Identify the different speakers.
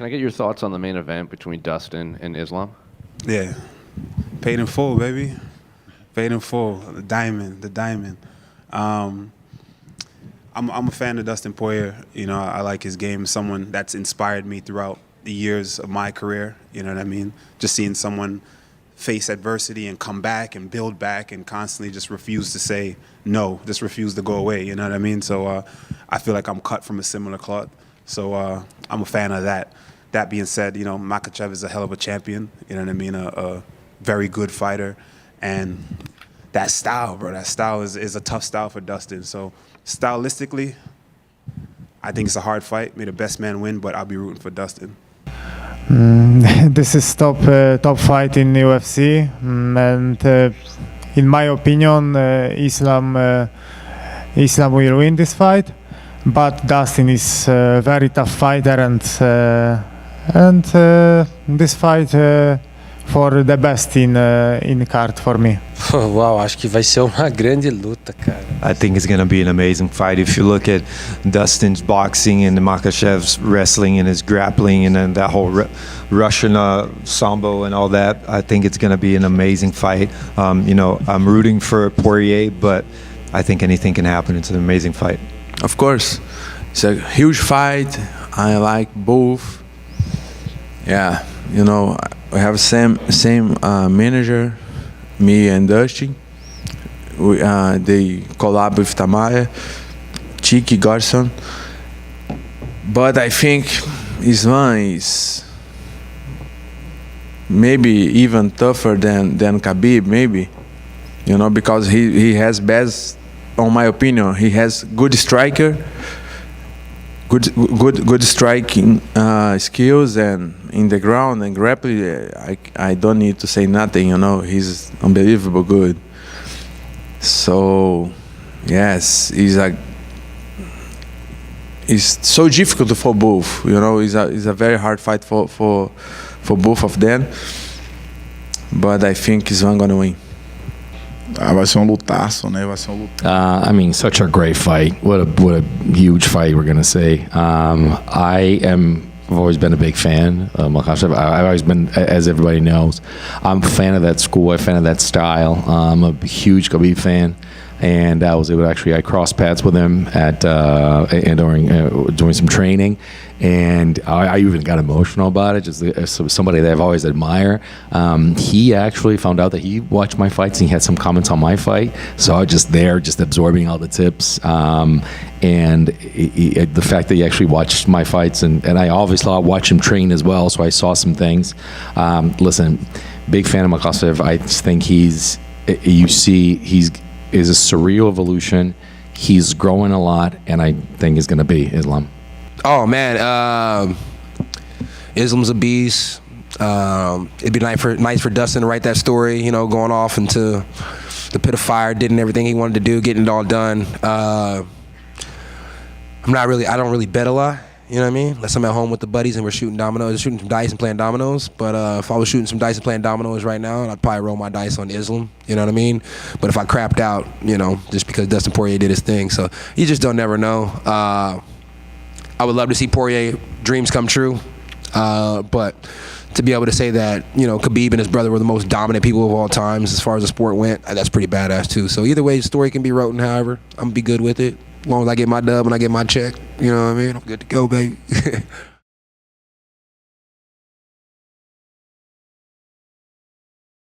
Speaker 1: Can I get your thoughts on the main event between Dustin and Islam?
Speaker 2: Yeah, paid in full, baby. Paid in full. The diamond. I'm a fan of Dustin Poirier. You know, I like his game. Someone that's inspired me throughout the years of my career. You know what I mean? Just seeing someone face adversity and come back and build back and constantly just refuse to say no, just refuse to go away. You know what I mean? So I feel like I'm cut from a similar cloth. So I'm a fan of that. That being said, you know, Makhachev is a hell of a champion. You know what I mean? A very good fighter. And that style, bro, that style is a tough style for Dustin. So stylistically, I think it's a hard fight. May the best man win, but I'll be rooting for Dustin.
Speaker 3: This is top fight in UFC, and in my opinion, Islam will win this fight. But Dustin is a very tough fighter, and this fight for the best in card for me.
Speaker 4: Uau, acho que vai ser uma grande luta, cara.
Speaker 5: I think it's going to be an amazing fight. If you look at Dustin's boxing and Makhachev's wrestling and his grappling and then that whole Russian sambo and all that, I think it's going to be an amazing fight. You know, I'm rooting for Poirier, but I think anything can happen. It's an amazing fight.
Speaker 6: Of course, it's a huge fight. I like both. Yeah, you know, we have same manager, me and Dustin. They collab with Tamaya, Chiki, Garson. But I think Islam is maybe even tougher than Khabib, maybe. You know, because he has best, on my opinion, he has good striker, good striking skills, and in the ground and grappling, I don't need to say nothing. You know, he's unbelievable good. So, yes, it's so difficult for both. You know, it's a very hard fight for both of them. But I think Islam gonna win.
Speaker 7: Vai ser lutaço, né? Vai ser lutaço.
Speaker 8: I mean, such a great fight. What a huge fight, we're gonna say. I've always been a big fan of Makhachev. I've always been, as everybody knows, I'm a fan of that school, I'm a fan of that style. I'm a huge Khabib fan, and I was able to I crossed paths with him at during doing some training, and I even got emotional about it. Just somebody that I've always admired. He actually found out that he watched my fights and he had some comments on my fight, so I was just there, just absorbing all the tips. And the fact that he actually watched my fights, and I obviously watched him train as well, so I saw some things. Listen, big fan of Makhachev. I just think he's a surreal evolution. He's growing a lot, and I think he's going to be Islam.
Speaker 4: Oh man, Islam's a beast. It'd be nice for Dustin to write that story. You know, going off into the pit of fire, did everything he wanted to do, getting it all done. I don't really bet a lot. You know what I mean? Unless I'm at home with the buddies and we're shooting dominoes, shooting some dice and playing dominoes. But if I was shooting some dice and playing dominoes right now, I'd probably roll my dice on Islam. You know what I mean? But if I crapped out, you know, just because Dustin Poirier did his thing, so you just don't never know. I would love to see Poirier dreams come true, but to be able to say that, you know, Khabib and his brother were the most dominant people of all times as far as the sport went, that's pretty badass too. So either way, the story can be written however. I'm gonna be good with it. As long as I get my dub and I get my check, you know what I mean? I'm good to go, baby.